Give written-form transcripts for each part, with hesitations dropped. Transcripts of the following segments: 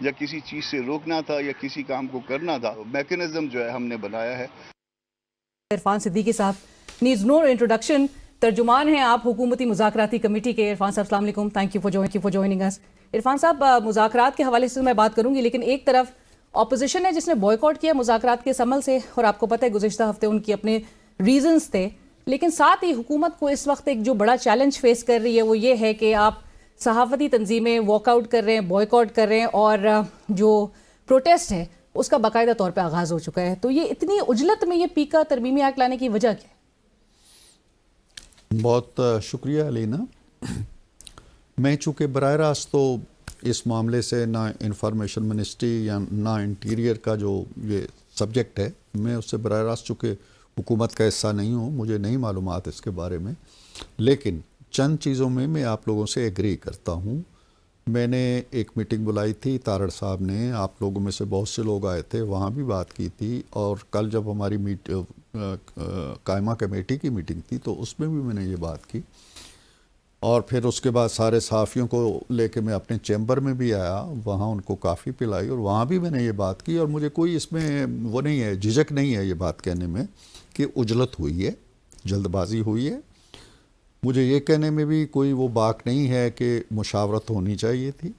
یا کسی چیز سے روکنا تھا یا کسی کام کو کرنا تھا، میکنزم جو ہے ہم نے بنایا ہے. عرفان صدیقی صاحب نیڈز نو انٹروڈکشن، ترجمان ہیں آپ حکومتی مذاکراتی کمیٹی کے. عرفان صاحب السلام علیکم، تھینک یو فار جوائننگ اس. عرفان صاحب مذاکرات کے حوالے سے میں بات کروں گی، لیکن ایک طرف اپوزیشن ہے جس نے بوائیکاٹ کیا مذاکرات کے اس عمل سے، اور آپ کو پتہ ہے گزشتہ ہفتے ان کی اپنے ریزنز تھے، لیکن ساتھ ہی حکومت کو اس وقت ایک جو بڑا چیلنج فیس کر رہی ہے وہ یہ ہے کہ آپ صحافتی تنظیمیں واک آؤٹ کر رہے ہیں، بوائیکاٹ کر رہے ہیں، اور جو پروٹیسٹ ہے اس کا باقاعدہ طور پہ آغاز ہو چکا ہے. تو یہ اتنی عجلت میں یہ پیکا ترمیمی ایکٹ لانے کی وجہ کیا ہے؟ بہت شکریہ علینا. میں چونکہ براہ راست تو اس معاملے سے نہ انفارمیشن منسٹری یا نہ انٹیریئر کا جو یہ سبجیکٹ ہے، میں اس سے براہ راست چونکہ حکومت کا حصہ نہیں ہوں، مجھے نہیں معلومات اس کے بارے میں، لیکن چند چیزوں میں آپ لوگوں سے ایگری کرتا ہوں. میں نے ایک میٹنگ بلائی تھی، تارڑ صاحب نے، آپ لوگوں میں سے بہت سے لوگ آئے تھے، وہاں بھی بات کی تھی، اور کل جب ہماری قائمہ کمیٹی کی میٹنگ تھی تو اس میں بھی میں نے یہ بات کی، اور پھر اس کے بعد سارے صحافیوں کو لے کے میں اپنے چیمبر میں بھی آیا، وہاں ان کو کافی پلائی، اور وہاں بھی میں نے یہ بات کی، اور مجھے کوئی اس میں وہ نہیں ہے، جھجک نہیں ہے یہ بات کہنے میں کہ عجلت ہوئی ہے، جلد بازی ہوئی ہے. مجھے یہ کہنے میں بھی کوئی وہ باک نہیں ہے کہ مشاورت ہونی چاہیے تھی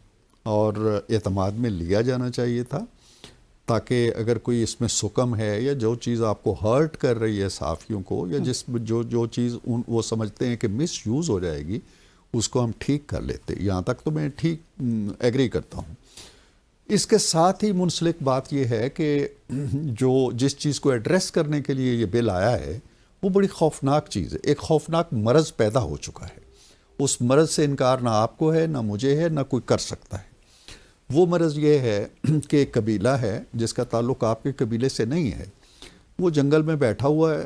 اور اعتماد میں لیا جانا چاہیے تھا، تاکہ اگر کوئی اس میں سکم ہے یا جو چیز آپ کو ہرٹ کر رہی ہے صحافیوں کو، یا جو چیز وہ سمجھتے ہیں کہ مس یوز ہو جائے گی، اس کو ہم ٹھیک کر لیتے. یہاں تک تو میں ٹھیک ایگری کرتا ہوں. اس کے ساتھ ہی منسلک بات یہ ہے کہ جس چیز کو ایڈریس کرنے کے لیے یہ بل آیا ہے وہ بڑی خوفناک چیز ہے. ایک خوفناک مرض پیدا ہو چکا ہے. اس مرض سے انکار نہ آپ کو ہے، نہ مجھے ہے، نہ کوئی کر سکتا ہے. وہ مرض یہ ہے کہ ایک قبیلہ ہے جس کا تعلق آپ کے قبیلے سے نہیں ہے، وہ جنگل میں بیٹھا ہوا ہے،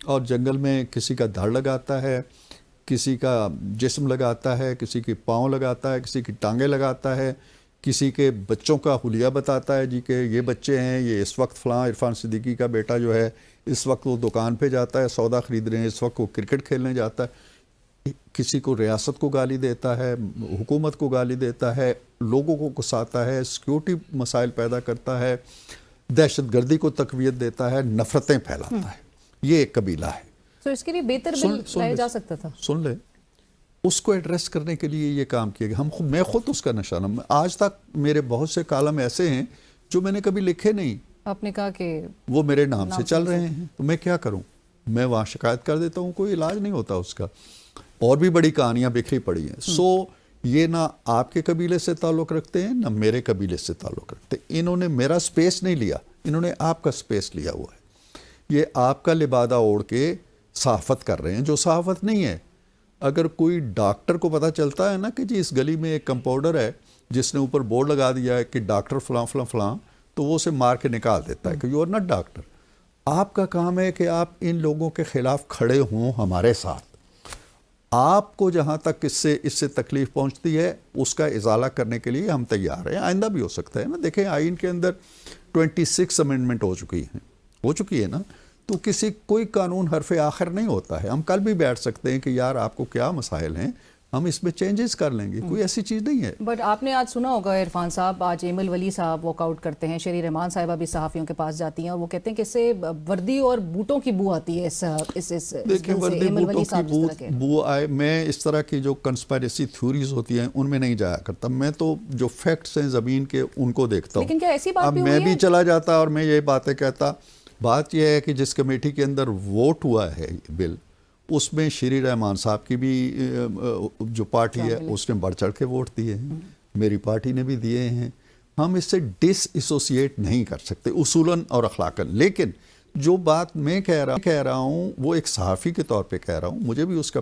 اور جنگل میں کسی کا دھڑ لگاتا ہے، کسی کا جسم لگاتا ہے، کسی کی پاؤں لگاتا ہے، کسی کی ٹانگیں لگاتا ہے، کسی کے بچوں کا حلیہ بتاتا ہے جی کہ یہ بچے ہیں، یہ اس وقت فلاں عرفان صدیقی کا بیٹا جو ہے اس وقت وہ دکان پہ جاتا ہے سودا خریدنے، اس وقت وہ کرکٹ کھیلنے جاتا ہے. کسی کو ریاست کو گالی دیتا ہے، حکومت کو گالی دیتا ہے، لوگوں کو گساتا ہے، سیکیورٹی مسائل پیدا کرتا ہے، دہشت گردی کو تقویت دیتا ہے، نفرتیں پھیلاتا ہے. یہ ایک قبیلہ ہے. تو اس کے لیے بہتر بل لایا جا سکتا تھا. سن لیں، اس کو ایڈریس کرنے کے لیے یہ کام کیا گیا. میں خود اس کا نشانہ، آج تک میرے بہت سے کالم ایسے ہیں جو میں نے کبھی لکھے نہیں. آپ نے کہا کہ وہ میرے نام سے چل رہے ہیں، تو میں کیا کروں؟ میں وہاں شکایت کر دیتا ہوں، کوئی علاج نہیں ہوتا اس کا. اور بھی بڑی کہانیاں بکھری پڑی ہیں. یہ نہ آپ کے قبیلے سے تعلق رکھتے ہیں، نہ میرے قبیلے سے تعلق رکھتے ہیں. انہوں نے میرا سپیس نہیں لیا، انہوں نے آپ کا سپیس لیا ہوا ہے. یہ آپ کا لبادہ اوڑھ کے صحافت کر رہے ہیں جو صحافت نہیں ہے. اگر کوئی ڈاکٹر کو پتہ چلتا ہے نا کہ جی اس گلی میں ایک کمپاؤنڈر ہے جس نے اوپر بورڈ لگا دیا ہے کہ ڈاکٹر فلاں فلاں فلاں، تو وہ اسے مار کے نکال دیتا ہے کہ یو آر ناٹ ڈاکٹر. آپ کا کام ہے کہ آپ ان لوگوں کے خلاف کھڑے ہوں ہمارے ساتھ. آپ کو جہاں تک اس سے تکلیف پہنچتی ہے اس کا ازالہ کرنے کے لیے ہم تیار ہیں. آئندہ بھی ہو سکتا ہے نا. دیکھیں آئین کے اندر 26 امینڈمنٹ ہو چکی ہے نا. تو کوئی قانون حرف آخر نہیں ہوتا ہے. ہم کل بھی بیٹھ سکتے ہیں کہ یار آپ کو کیا مسائل ہیں، ہم اس میں چینجز کر لیں گے. کوئی ایسی چیز نہیں ہے. بٹ آپ نے آج سنا ہوگا عرفان صاحب، آج ایمل ولی صاحب واک آؤٹ کرتے ہیں، شری رحمان صاحبہ بھی صحافیوں کے پاس جاتی ہیں، اور وہ کہتے ہیں کہ اس سے وردی اور بوٹوں کی بو آتی ہے. دیکھیں وردی بوٹوں کی بو آئے، میں اس طرح کی جو کنسپائریسی تھیوریز ہوتی ہیں ان میں نہیں جایا کرتا. میں تو جو فیکٹس ہیں زمین کے ان کو دیکھتا ہوں. لیکن کیا ایسی بات اب میں بھی چلا جاتا اور میں یہ باتیں کہتا. بات یہ ہے کہ جس کمیٹی کے اندر ووٹ ہوا ہے بل، اس میں شری رحمان صاحب کی بھی جو پارٹی ہے اس نے بڑھ چڑھ کے ووٹ دیے ہیں، میری پارٹی نے بھی دیے ہیں. ہم اس سے ڈس ایسوسیٹ نہیں کر سکتے اصولاً اور اخلاقاً. لیکن جو بات میں کہہ رہا ہوں وہ ایک صحافی کے طور پہ کہہ رہا ہوں. مجھے بھی اس کا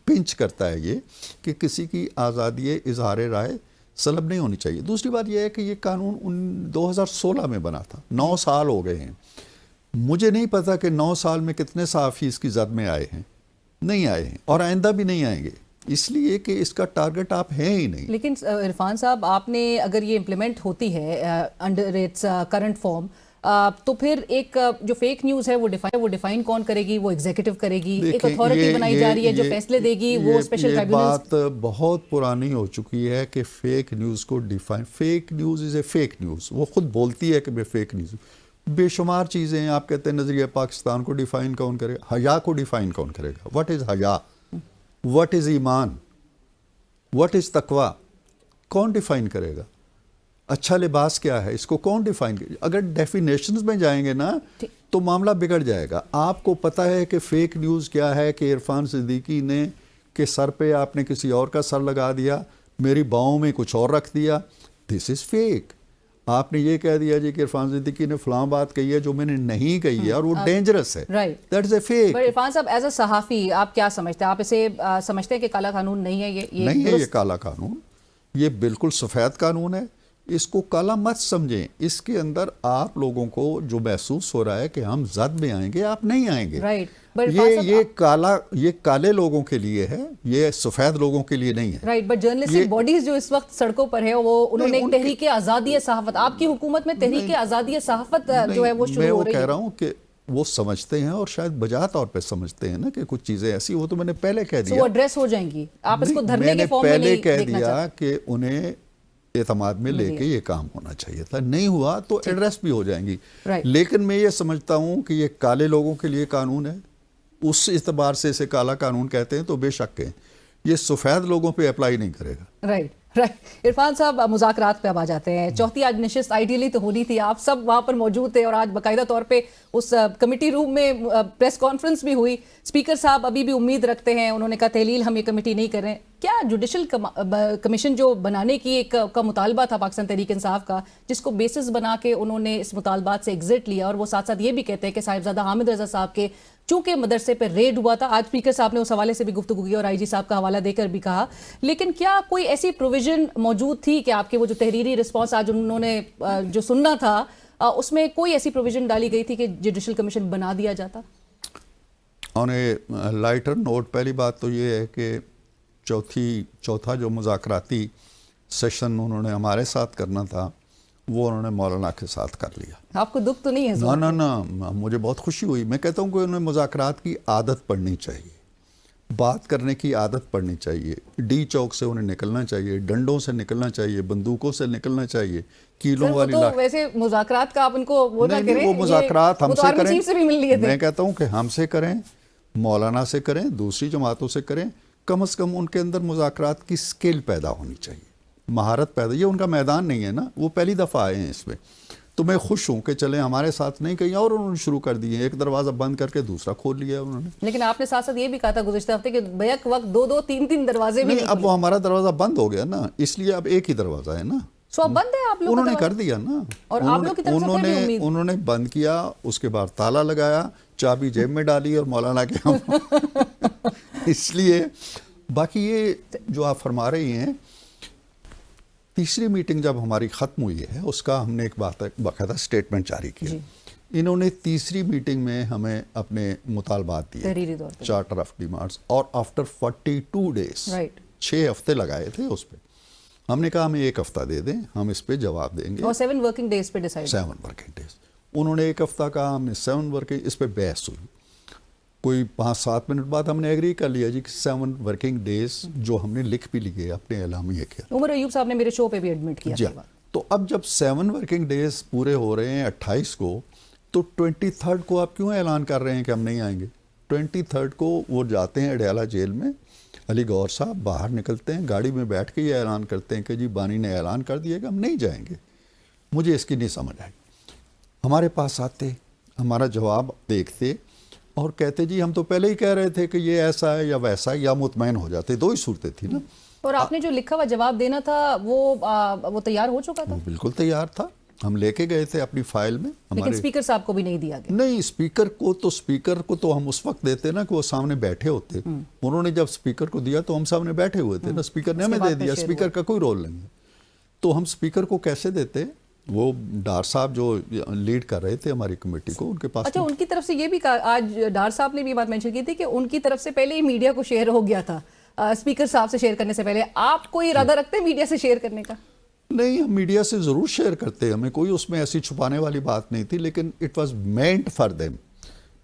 پنچ کرتا ہے یہ کہ کسی کی آزادی اظہار رائے سلب نہیں ہونی چاہیے. دوسری بات یہ ہے کہ یہ قانون 2016 میں بنا تھا، 9 سال ہو گئے ہیں. مجھے نہیں پتا کہ 9 سال میں کتنے صحافی اس کی زد میں آئے ہیں، نہیں آئے ہیں، اور آئندہ بھی نہیں آئیں گے، اس لیے کہ اس کا ٹارگٹ آپ ہیں ہی نہیں. لیکن عرفان صاحب، آپ نے اگر یہ امپلیمنٹ ہوتی ہے انڈر اٹس کرنٹ فارم، تو پھر ایک جو فیک نیوز ہے وہ ڈیفائن کون کرے گی؟ وہ ایگزیکٹو کرے گی، ایک اتھارٹی بنائی جا رہی ہے جو فیصلے دے گی، وہ اسپیشل ٹرائبیونلز. بات بہت پرانی ہو چکی ہے کہ فیک نیوز کو define, fake news is a fake news, وہ خود بولتی ہے کہ میں فیک نیوز. بے شمار چیزیں ہیں. آپ کہتے ہیں نظریہ پاکستان کو ڈیفائن کون کرے گا؟ حیا کو ڈیفائن کون کرے گا؟ واٹ از حیا؟ واٹ از ایمان؟ واٹ از تقوی؟ کون ڈیفائن کرے گا؟ اچھا لباس کیا ہے، اس کو کون ڈیفائن کرے گا؟ اگر ڈیفینیشنز میں جائیں گے نا تو معاملہ بگڑ جائے گا. آپ کو پتہ ہے کہ فیک نیوز کیا ہے، کہ عرفان صدیقی نے کہ سر پہ آپ نے کسی اور کا سر لگا دیا، میری باؤں میں کچھ اور رکھ دیا. دس از فیک. آپ نے یہ کہہ دیا جی کہ عرفان صدیقی نے فلاں بات کہی ہے جو میں نے نہیں کہی ہے اور وہ ڈینجرس ہے. That is a fake. Irfan صاحب ایز اے صحافی آپ کیا سمجھتے ہیں؟ آپ اسے سمجھتے ہیں کہ کالا قانون نہیں ہے؟ یہ نہیں ہے یہ کالا قانون، یہ بالکل سفید قانون ہے. اس کو کالا مت سمجھیں. اس کے اندر آپ لوگوں کو جو محسوس ہو رہا ہے کہ ہم زد میں آئیں گے، آپ نہیں آئیں گے. یہ کالے لوگوں کے لیے ہے، یہ سفید لوگوں کے لیے نہیں ہے. رائٹ. بٹ جرنلسٹک باڈیز جو اس وقت سڑکوں پر ہے وہ انہوں نے تحریک آزادی صحافت، آپ کی حکومت میں تحریک آزادی صحافت جو ہے وہ شروع ہو رہی ہے. میں وہ کہہ رہا ہوں کہ وہ سمجھتے ہیں اور شاید بجا طور پہ سمجھتے ہیں نا کہ کچھ چیزیں ایسی، وہ تو میں نے پہلے کہہ دیا. وہ ایڈریس ہو جائیں گی، آپ اس کو دھرنے کے فارم میں نہیں دیکھنا چاہتے. میں نے پہلے کہہ دیا کہ انہیں اعتماد میں لے کے یہ کام ہونا چاہیے تھا. نہیں ہوا تو ایڈریس بھی ہو جائیں گی. لیکن میں یہ سمجھتا ہوں کہ یہ کالے لوگوں کے لیے قانون ہے، اس اعتبار سے اسے کالا قانون کہتے ہیں. تو بے شک ہے یہ سفید لوگوں پہ اپلائی نہیں کرے گا. رائٹ. عرفان صاحب مذاکرات پہ اب آ جاتے ہیں. چوتھی آج نشست آئیڈیلی تو ہونی تھی، آپ سب وہاں پر موجود تھے اور آج باقاعدہ طور پہ اس کمیٹی روم میں پریس کانفرنس بھی ہوئی. اسپیکر صاحب ابھی بھی امید رکھتے ہیں، انہوں نے کہا تحلیل ہم یہ کمیٹی نہیں کر رہے ہیں. کیا جوڈیشل کمیشن جو بنانے کی ایک کا مطالبہ تھا پاکستان تحریک انصاف کا، جس کو بیسس بنا کے انہوں نے اس مطالبات سے ایگزٹ لیا، اور وہ ساتھ ساتھ یہ بھی کہتے ہیں کہ صاحبزادہ حامد رضا صاحب کے چونکہ مدرسے پہ ریڈ ہوا تھا، آج اسپیکر صاحب نے اس حوالے سے بھی گفتگو کی اور آئی جی صاحب کا حوالہ دے کر بھی کہا. لیکن کیا کوئی ایسی پروویژن موجود تھی کہ آپ کے وہ جو تحریری رسپانس آج انہوں نے جو سننا تھا اس میں کوئی ایسی پروویژن ڈالی گئی تھی کہ جوڈیشل کمیشن بنا دیا جاتا؟ آن اے لائٹر نوٹ، پہلی بات تو یہ ہے کہ چوتھا جو مذاکراتی سیشن انہوں نے ہمارے ساتھ کرنا تھا وہ انہوں نے مولانا کے ساتھ کر لیا. آپ کو دکھ تو نہیں ہے؟ نہ مجھے بہت خوشی ہوئی. میں کہتا ہوں کہ انہیں مذاکرات کی عادت پڑنی چاہیے، بات کرنے کی عادت پڑنی چاہیے. ڈی چوک سے انہیں نکلنا چاہیے، ڈنڈوں سے نکلنا چاہیے، بندوقوں سے نکلنا چاہیے، کیلوں والی تو ویسے مذاکرات کا آپ ان کو وہ نہ کریں. وہ مذاکرات ہم سے کریں. میں کہتا ہوں کہ ہم سے کریں، مولانا سے کریں، دوسری جماعتوں سے کریں. کم از کم ان کے اندر مذاکرات کی سکل پیدا ہونی چاہیے، مہارت پیدا. یہ ان کا میدان نہیں ہے نا، وہ پہلی دفعہ آئے ہیں اس میں. تو میں خوش ہوں کہ چلیں ہمارے ساتھ نہیں کہیں اور انہوں نے شروع کر دیے. ایک دروازہ بند کر کے دوسرا کھول لیا انہوں نے. لیکن آپ نے ساتھ ساتھ یہ بھی کہا تھا گزشتہ ہفتے کہ بیک وقت دو تین دروازے بھی نہیں. اب وہ ہمارا دروازہ بند ہو گیا نا، اس لیے اب ایک ہی دروازہ ہے نا. سو اب بند ہے آپ لوگ؟ انہوں نے کر دیا نا. اور آپ لوگ کی طرف سے پہلے امید؟ انہوں نے بند کیا، اس کے بعد تالا لگایا، چابی جیب میں ڈالی اور مولانا کے ہم اس لیے. باقی یہ جو آپ فرما رہی ہیں، تیسری میٹنگ جب ہماری ختم ہوئی ہے اس کا ہم نے ایک باقاعدہ اسٹیٹمنٹ جاری کیا. انہوں نے تیسری میٹنگ میں ہمیں اپنے مطالبات دیے، چارٹر آف ڈیمانڈز، اور آفٹر 42 ڈیز 6 ہفتے لگائے تھے اس پہ. ہم نے کہا ہمیں 1 ہفتہ دے دیں، ہم اس پہ جواب دیں گے. اور 7 ورکنگ ڈیز پہ ڈیسائیڈ. 7 working days. انہوں نے 1 ہفتہ کہا، ہم نے 7 ورکنگ. اس پہ بحث ہوئی. کوئی 5-7 منٹ بعد ہم نے ایگری کر لیا جی کہ 7 ورکنگ ڈیز جو ہم نے لکھ بھی لیے اپنے اعلامیے کے. عمر ایوب صاحب نے میرے شو پہ بھی ایڈمٹ کیا. جی. تو اب جب 7 ورکنگ ڈیز پورے ہو رہے ہیں 28 کو، تو 23 کو آپ کیوں اعلان کر رہے ہیں کہ ہم نہیں آئیں گے؟ 23 کو وہ جاتے ہیں اڈیالہ جیل میں، علی گور صاحب باہر نکلتے ہیں، گاڑی میں بیٹھ کے یہ اعلان کرتے ہیں کہ جی بانی نے اعلان کر دیا کہ ہم نہیں جائیں گے. مجھے اس کی نہیں سمجھ آئی. ہمارے پاس آتے، ہمارا جواب دیکھتے اور کہتے جی ہم تو پہلے ہی کہہ رہے تھے کہ یہ ایسا ہے یا ویسا ہے، یا مطمئن ہو جاتے. 2 ہی صورتیں تھی نا. اور آپ نے جو لکھا ہوا جواب دینا تھا وہ تیار ہو چکا تھا؟ بالکل تیار تھا. ہم لے کے گئے تھے اپنی فائل میں. لیکن اسپیکر صاحب کو بھی نہیں دیا گیا؟ نہیں، اسپیکر کو تو ہم اس وقت دیتے نا کہ وہ سامنے بیٹھے ہوتے. انہوں نے جب اسپیکر کو دیا تو ہم سامنے بیٹھے ہوئے تھے نا. اسپیکر نے ہمیں دے دیا. اسپیکر کا کوئی رول نہیں ہے. تو ہم اسپیکر کو کیسے دیتے؟ وہ ڈار صاحب جو لیڈ کر رہے تھے ہماری کمیٹی کو، ان کے پاس. اچھا، ان کی طرف سے یہ بھی کہا، آج ڈار صاحب نے بھی بات مینشن کی تھی کہ ان کی طرف سے پہلے ہی میڈیا کو شیئر ہو گیا تھا اسپیکر صاحب سے شیئر کرنے سے پہلے. آپ کوئی ارادہ رکھتے ہیں میڈیا سے شیئر کرنے کا؟ نہیں، ہم میڈیا سے ضرور شیئر کرتے، ہمیں کوئی اس میں ایسی چھپانے والی بات نہیں تھی، لیکن it was meant for them,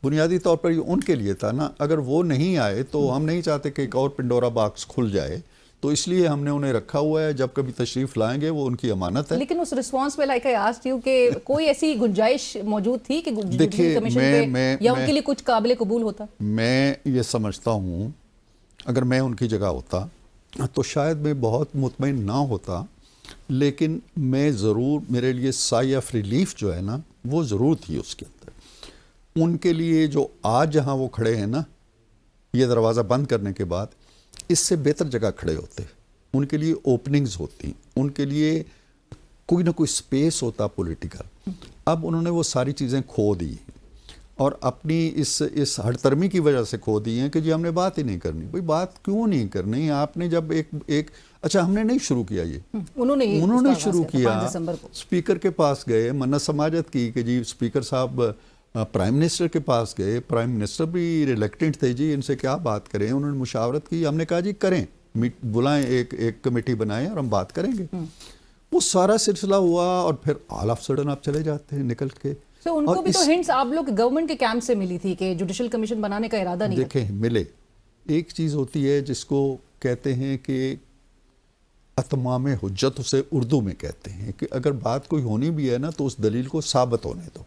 بنیادی طور پر یہ ان کے لیے تھا نا. اگر وہ نہیں آئے تو ہم نہیں چاہتے کہ ایک اور پنڈورا باکس کھل جائے، تو اس لیے ہم نے انہیں رکھا ہوا ہے. جب کبھی تشریف لائیں گے وہ ان کی امانت ہے. لیکن اس رسپانس میں لائک آسکڈ یو کہ کوئی ایسی گنجائش موجود تھی کہ دیکھیے کمیشن پہ یا ان کے لیے کچھ قابل قبول ہوتا؟ میں یہ سمجھتا ہوں اگر میں ان کی جگہ ہوتا تو شاید میں بہت مطمئن نہ ہوتا، لیکن میں ضرور، میرے لیے سائی آف ریلیف جو ہے نا وہ ضرور تھی اس کے اندر. ان کے لیے جو آج جہاں وہ کھڑے ہیں نا، یہ دروازہ بند کرنے کے بعد اس سے بہتر جگہ کھڑے ہوتے. ان کے لیے اوپننگز ہوتی، ان کے لیے کوئی نہ کوئی سپیس ہوتا پولیٹیکل. اب انہوں نے وہ ساری چیزیں کھو دی اور اپنی اس ہڑ ترمی کی وجہ سے کھو دی ہیں کہ جی ہم نے بات ہی نہیں کرنی. بھئی بات کیوں نہیں کرنی؟ آپ نے جب ایک اچھا، ہم نے نہیں شروع کیا، یہ انہوں نے شروع کیا. اسپیکر کے پاس گئے، منت سماجت کی کہ جی اسپیکر صاحب پرائم منسٹر کے پاس گئے، پرائم منسٹر بھی ریلیکٹنٹ تھے، جی ان سے کیا بات کریں. انہوں نے مشاورت کی، ہم نے کہا جی کریں، بلائیں، ایک کمیٹی بنائیں اور ہم بات کریں گے. وہ سارا سلسلہ ہوا اور پھر آل آف سڈن آپ چلے جاتے ہیں نکل کے. ان کو بھی تو ہنٹس آپ لوگ گورنمنٹ کے کیمپ سے ملی تھی کہ جوڈیشل کمیشن بنانے کا ارادہ نہیں. دیکھیں ملے، ایک چیز ہوتی ہے جس کو کہتے ہیں کہ اتمام حجت، اسے اردو میں کہتے ہیں کہ اگر بات کوئی ہونی بھی ہے نا تو اس دلیل کو ثابت ہونے دو.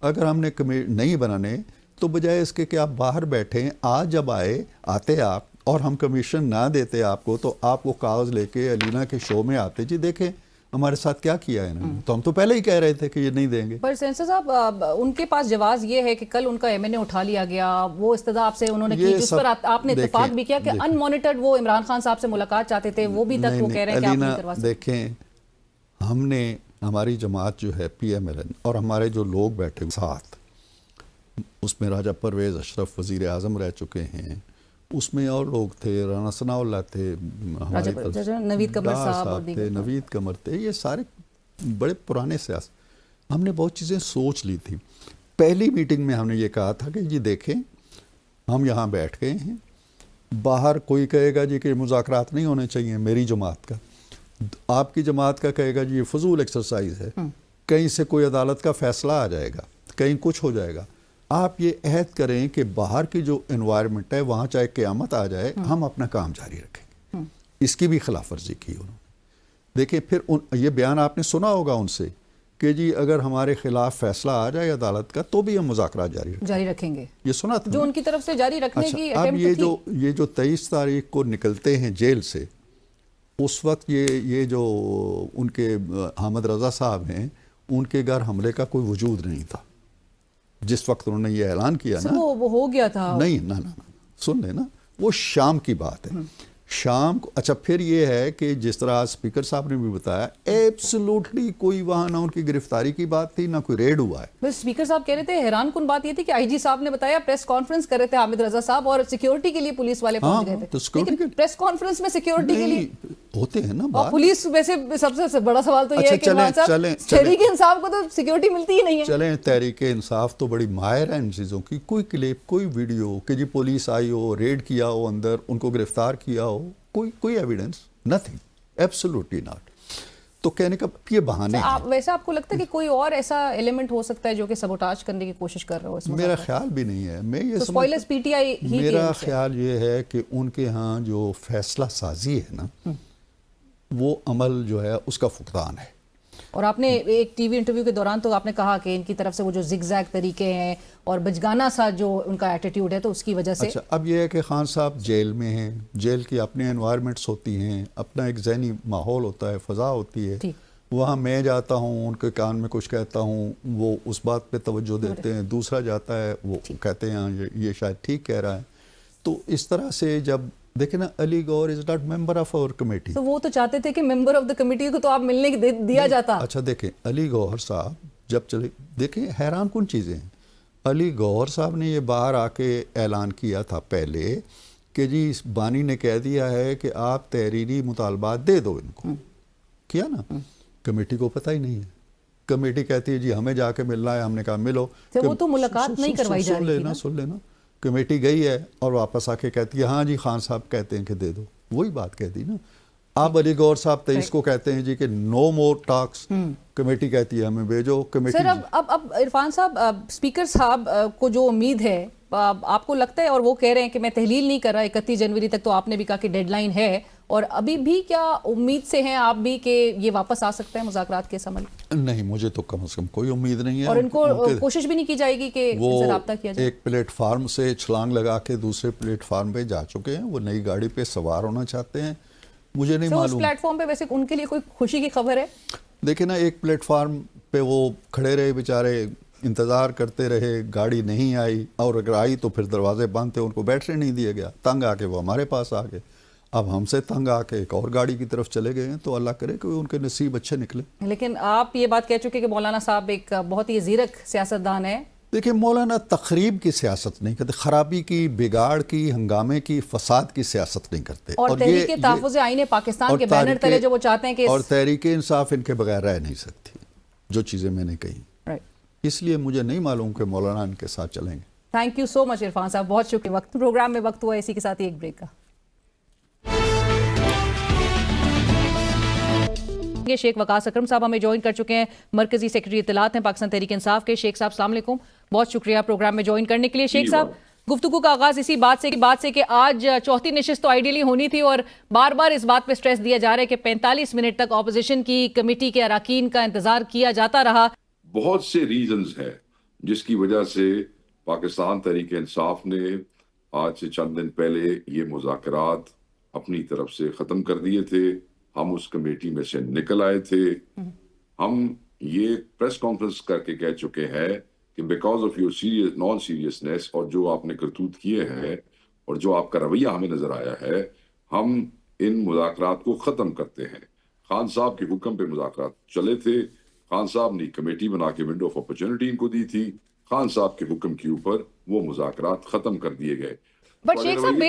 اگر ہم نے نہیں بنانے تو بجائے اس کے کہ آپ باہر بیٹھیں، آج جب آتے آپ اور ہم کمیشن نہ دیتے آپ کو، تو آپ وہ کاغذ لے کے علینا کے شو میں آتے، جی دیکھیں ہمارے ساتھ کیا کیا ہے انہوں نے. تو ہم تو پہلے ہی کہہ رہے تھے کہ یہ نہیں دیں گے. پر سینسر صاحب ان کے پاس جواز یہ ہے کہ کل ان کا ایم این اے اٹھا لیا گیا، وہ استدعا آپ سے انہوں نے کی، جس پر آپ نے اتفاق بھی کیا کہ ان مانیٹرڈ وہ عمران خان صاحب سے ملاقات چاہتے تھے، وہ بھی تک وہ کہہ رہے ہیں کہ آپ نہیں کروا سکتے. دیکھیں ہم نے، ہماری جماعت جو ہے پی ایم ایل این اور ہمارے جو لوگ بیٹھے ساتھ، اس میں راجہ پرویز اشرف وزیر اعظم رہ چکے ہیں، اس میں اور لوگ تھے، رانا ثناء اللہ تھے، نوید قمر صاحب تھے، نوید قمر تھے، یہ سارے بڑے پرانے سیاست. ہم نے بہت چیزیں سوچ لی تھی. پہلی میٹنگ میں ہم نے یہ کہا تھا کہ جی دیکھیں ہم یہاں بیٹھ گئے ہیں، باہر کوئی کہے گا جی کہ مذاکرات نہیں ہونے چاہیے، میری جماعت کا، آپ کی جماعت کا کہے گا جی یہ فضول ایکسرسائز ہے، کہیں سے کوئی عدالت کا فیصلہ آ جائے گا، کہیں کچھ ہو جائے گا. آپ یہ عہد کریں کہ باہر کی جو انوائرمنٹ ہے وہاں چاہے قیامت آ جائے ہم اپنا کام جاری رکھیں گے. اس کی بھی خلاف ورزی کی انہوں نے. دیکھیں پھر یہ بیان آپ نے سنا ہوگا ان سے کہ جی اگر ہمارے خلاف فیصلہ آ جائے عدالت کا تو بھی ہم مذاکرات جاری رکھیں گے. یہ سنا تھا جو ان کی طرف سے جاری رکھنے کی اب یہ جو 23 تاریخ کو نکلتے ہیں جیل سے، اس وقت یہ جو ان کے حامد رضا صاحب ہیں، ان کے گھر حملے کا کوئی وجود نہیں تھا جس وقت انہوں نے یہ اعلان کیا نا. وہ ہو گیا تھا. نہیں، نہ سن لیں نا، وہ شام کی بات ہے. شام کو اچھا پھر یہ ہے کہ جس طرح اسپیکر صاحب نے بھی بتایا، ایبسلوٹلی کوئی وہاں نہ ان کی گرفتاری کی بات تھی نہ کوئی ریڈ ہوا ہے. بس اسپیکر صاحب کہہ رہے تھے، حیران کن بات یہ تھی کہ آئی جی صاحب نے بتایا پریس کانفرنس کر رہے تھے حامد رضا صاحب اور سیکیورٹی کے لیے پولیس والے پہنچ گئے تھے. لیکن پریس کانفرنس میں سیکیورٹی کے لیے ہوتے ہیں نا پولیس. ویسے سب سے بڑا سوال تو یہ ہے کہ تحریک انصاف کو تو سیکیورٹی ملتی ہی نہیں ہے. چلیں، تحریک انصاف تو بڑی ماہر ہے ان چیزوں کی. کوئی کلپ، کوئی ویڈیو کہ جی پولیس آئی ہو، ریڈ کیا ہو، اندر ان کو گرفتار کیا ہو، کوئی ایویڈنس، نتھنگ، ایبسولوٹلی ناٹ. تو کہنے کا یہ بہانے ہیں. ویسے آپ کو لگتا ہے کہ کوئی اور ایسا ایلیمنٹ ہو سکتا ہے جو کہ سبوٹاج کرنے کی کوشش کر رہا ہو؟ میرا خیال بھی نہیں ہے. میرا خیال یہ ہے کہ ان کے ہاں جو فیصلہ سازی ہے نا، وہ عمل جو ہے اس کا فقدان ہے. اور آپ نے ایک ٹی وی انٹرویو کے دوران تو آپ نے کہا کہ ان کی طرف سے وہ جو زگ زیگ طریقے ہیں اور بچگانہ سا جو ان کا ایٹیٹیوڈ ہے تو اس کی وجہ سے. اچھا اب یہ ہے کہ خان صاحب جیل میں ہیں، جیل کی اپنے انوائرمنٹس ہوتی ہیں، اپنا ایک ذہنی ماحول ہوتا ہے، فضا ہوتی ہے. وہاں میں جاتا ہوں، ان کے کان میں کچھ کہتا ہوں، وہ اس بات پہ توجہ دیتے ہیں، دوسرا جاتا ہے وہ کہتے ہیں یہ شاید ٹھیک کہہ رہا ہے. تو اس طرح سے جب دیکھیں نا، Ali Gohar is not member of our committee. تو وہ تو چاہتے تھے کہ ممبر آف دا کمیٹی کو تو آپ ملنے دیا جاتا. اچھا دیکھیں علی گوہر صاحب جب چلے، دیکھیں حیران کن چیزیں ہیں. علی گوہر صاحب نے یہ باہر آ کے اعلان کیا تھا پہلے کہ جی اس بانی نے کہہ دیا ہے کہ آپ تحریری مطالبات دے دو ان کو. کیا نا، کمیٹی کو پتہ ہی نہیں ہے. کمیٹی کہتی ہے جی ہمیں جا کے ملنا ہے. ہم نے کہا ملو. وہ تو ملاقات نہیں کروائی جا رہی تھی. سن لینا، کمیٹی گئی ہے اور واپس آ کے کہتی ہے ہاں جی خان صاحب کہتے ہیں کہ دے دو. وہی بات کہتی نا. آپ علی گور صاحب 23 کو کہتے ہیں جی کہ نو مور ٹاکس، کمیٹی کہتی ہے ہمیں بھیجو کمیٹی. سر اب عرفان صاحب اسپیکر صاحب کو جو امید ہے آپ کو لگتا ہے، اور وہ کہہ رہے ہیں کہ میں تحلیل نہیں کر رہا 31 جنوری تک، تو آپ نے بھی کہا کہ ڈیڈ لائن ہے، اور ابھی بھی کیا امید سے ہیں آپ بھی کہ یہ واپس آ سکتے ہیں مذاکرات کے عمل؟ نہیں، مجھے تو کم از کم کوئی امید نہیں ہے. اور ان کو کوشش بھی نہیں کی جائے گی کہ ان سے رابطہ کیا جائے؟ ایک پلیٹ فارم سے چھلانگ لگا کے دوسرے پلیٹ فارم پہ جا چکے ہیں، وہ نئی گاڑی پہ سوار ہونا چاہتے ہیں. مجھے نہیں معلوم اس پلیٹ فارم پہ ویسے ان کے لیے کوئی خوشی کی خبر ہے؟ دیکھیں نا، ایک پلیٹ فارم پہ وہ کھڑے رہے بیچارے، انتظار کرتے رہے، گاڑی نہیں آئی، اور اگر آئی تو پھر دروازے بند تھے، ان کو بیٹھنے نہیں دیا گیا. تنگ آ کے وہ ہمارے پاس آ گئے. اب ہم سے تنگ آ کے ایک اور گاڑی کی طرف چلے گئے ہیں، تو اللہ کرے کہ ان کے نصیب اچھے نکلے. لیکن آپ یہ بات کہہ چکے کہ مولانا صاحب ایک بہت ہی زیرک سیاستدان ہے. دیکھیں، مولانا تخریب کی سیاست نہیں کرتے، خرابی کی، بگاڑ کی، ہنگامے کی، فساد کی سیاست نہیں کرتے. اور تحریک تحفظ آئین پاکستان کے بینر تلے جو وہ چاہتے ہیں کہ اور تحریک انصاف ان کے بغیر رہ نہیں سکتی، جو چیزیں میں نے کہی. اس لیے مجھے نہیں معلوم کہ مولانا ان کے ساتھ چلیں گے. تھینک یو سو مچ عرفان صاحب، بہت شکریہ. وقت پروگرام میں وقت ہوا، اسی کے ساتھ ہی ایک بریک کا. شیخ وقاص اکرم صاحب ہمیں جوائن کر چکے ہیں، مرکزی سیکرٹری اطلاعات ہیں پاکستان تحریک انصاف کے. شیخ صاحب السلام علیکم، بہت شکریہ پروگرام میں جوائن کرنے کے لیے. شیخ صاحب، گفتگو کا آغاز اسی بات سے کہ آج چوتھی نشست تو آئیڈیلی ہونی تھی، اور بار بار اس بات پہ سٹریس دیا جا رہا ہے کہ 45 منٹ تک اپوزیشن کی کمیٹی کے اراکین کا انتظار کیا جاتا رہا. بہت سے ریزنز ہیں جس کی وجہ سے پاکستان تحریک انصاف نے آج سے چند دن پہلے یہ مذاکرات اپنی طرف سے ختم کر دیے تھے. ہم اس کمیٹی میں سے نکل آئے تھے. ہم یہ پریس کانفرنس کر کے کہہ چکے ہیں کہ because of your non seriousness اور جو آپ نے کرتوت کیے ہیں اور جو آپ کا رویہ ہمیں نظر آیا ہے، ہم ان مذاکرات کو ختم کرتے ہیں. خان صاحب کے حکم پہ مذاکرات چلے تھے. خان صاحب نے کمیٹی بنا کے ونڈو آف اپرچونٹی ان کو دی تھی. خان صاحب کے حکم کے اوپر وہ مذاکرات ختم کر دیے گئے. بٹ شیخ صاحب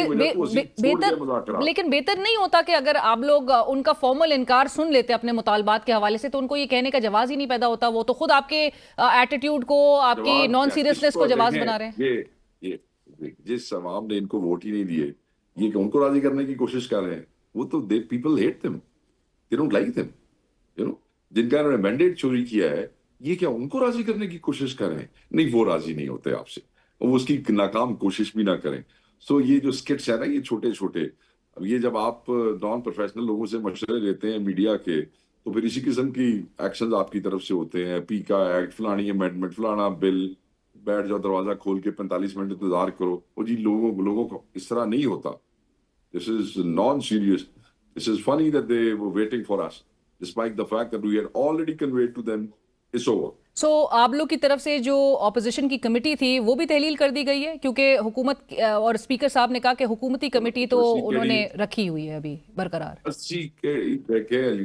لیکن بہتر نہیں ہوتا کہ اگر آپ لوگ ان کا فارمل انکار سن لیتے اپنے مطالبات کے حوالے سے، تو ان کو یہ کہنے کا جواز ہی نہیں پیدا ہوتا. وہ تو خود آپ کے ایٹیٹیوڈ کو، آپ کی نان سیریسنس کو جواز بنا رہے ہیں. جس عوام نے ان کو ووٹ ہی نہیں دیے، یہ کہ ان کو راضی کرنے کی کوشش کر رہے ہیں، وہ تو people hate them, they don't like them, you know. جن کا انہوں نے مینڈیٹ چوری کیا ہے، یہ کیا ان کو راضی کرنے کی کوشش کر رہے ہیں؟ نہیں، وہ راضی نہیں ہوتے آپ سے، وہ اس کی ناکام کوشش بھی نہ کریں. سو یہ جو اسکٹس ہیں نا، یہ چھوٹے چھوٹے، اب یہ جب آپ نان پروفیشنل لوگوں سے مشورے لیتے ہیں میڈیا کے، تو پھر اسی قسم کی ایکشنز آپ کی طرف سے ہوتے ہیں. پی کا ایکٹ، فلانی امینڈمنٹ، فلانا بل، بیٹھ جاؤ دروازہ کھول کے 45 منٹ انتظار کرو. وہ جی لوگوں کو اس طرح نہیں ہوتا. This is non-serious. This is funny that they were waiting for us, despite the fact that we had already conveyed to them it's over. سو آپ لوگ کی طرف سے جو اپوزیشن کی کمیٹی تھی وہ بھی تحلیل کر دی گئی ہے، کیونکہ حکومت اور اسپیکر صاحب نے کہا کہ حکومتی کمیٹی تو انہوں نے رکھی ہوئی ہے ابھی برقرار.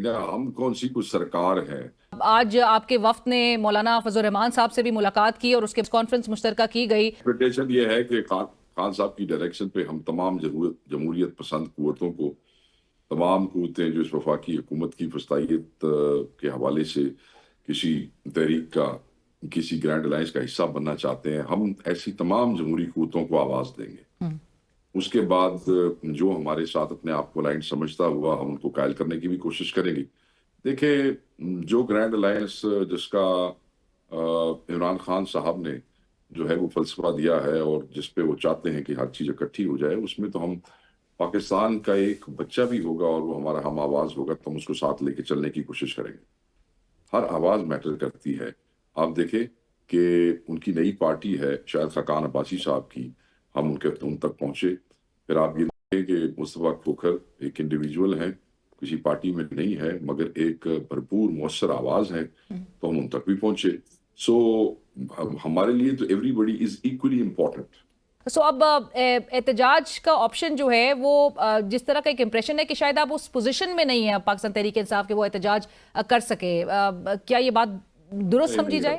ہم کون سی کچھ سرکار ہے؟ آج آپ کے وفد نے مولانا فضل الرحمان صاحب سے بھی ملاقات کی اور اس کے کانفرنس مشترکہ کی گئی. ایکسپیکٹیشن یہ ہے کہ خان صاحب کی ڈائریکشن پہ ہم تمام جمہوریت پسند قوتوں کو، تمام قوتیں جو اس وفاقی حکومت کی فسطائیت کے حوالے سے کسی تحریک کا، کسی گرینڈ الائنس کا حصہ بننا چاہتے ہیں، ہم ایسی تمام جمہوری قوتوں کو آواز دیں گے. اس کے بعد جو ہمارے ساتھ اپنے آپ کو الائنس سمجھتا ہوا، ہم ان کو قائل کرنے کی بھی کوشش کریں گے. دیکھیں، جو گرینڈ الائنس جس کا عمران خان صاحب نے جو ہے وہ فلسفہ دیا ہے اور جس پہ وہ چاہتے ہیں کہ ہر چیز اکٹھی ہو جائے، اس میں تو ہم پاکستان کا ایک بچہ بھی ہوگا اور وہ ہمارا ہم آواز ہوگا، تو ہم اس کو ساتھ لے کے چلنے کی کوشش کریں گے. ہر آواز میٹر کرتی ہے. آپ دیکھیں کہ ان کی نئی پارٹی ہے شاید خاقان عباسی صاحب کی، ہم ان تک پہنچے. پھر آپ یہ دیکھیں کہ مصطفیٰ کھوکھر ایک انڈیویجول ہیں، کسی پارٹی میں نہیں ہے مگر ایک بھرپور مؤثر آواز ہے، تو ہم ان تک بھی پہنچے. سو ہمارے لیے تو everybody is equally important. So اب احتجاج کا آپشن جو ہے وہ جس طرح کا ایک امپریشن ہے کہ شاید آپ اس پوزیشن میں نہیں ہیں پاکستان تحریک انصاف کے وہ احتجاج کر سکے، کیا یہ بات درست سمجھی جائے؟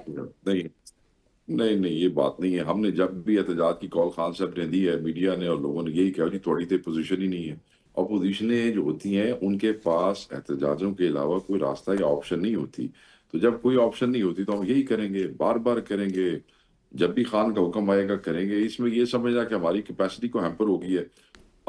نہیں، یہ بات نہیں ہے. ہم نے جب بھی احتجاج کی کال خان صاحب نے دی ہے، میڈیا نے اور لوگوں نے یہی کہا جی تھوڑی تو پوزیشن ہی نہیں ہے. اپوزیشنیں جو ہوتی ہیں ان کے پاس احتجاجوں کے علاوہ کوئی راستہ یا آپشن نہیں ہوتی. تو جب کوئی آپشن نہیں ہوتی تو ہم یہی کریں گے، بار بار کریں گے. جب بھی خان کا حکم آئے گا کریں گے. اس میں یہ سمجھنا کہ ہماری کیپیسٹی کو ہیمپر ہو گئی ہے.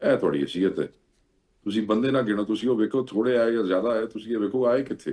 ਇਹ ਤੁਹਾਡੀ ਹਸੀਅਤ ਹੈ। ਤੁਸੀਂ ਬੰਦੇ ਨਾ ਗਿਣੋ, ਤੁਸੀਂ ਉਹ ਵੇਖੋ ਥੋੜੇ ਆਏ ਜਾਂ ਜ਼ਿਆਦਾ ਆਏ, ਤੁਸੀਂ ਇਹ ਵੇਖੋ ਆਏ ਕਿੱਥੇ।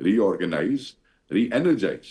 reorganize, re-energize।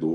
2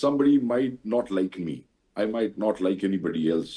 somebody might not like me, I might not like anybody else,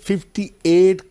58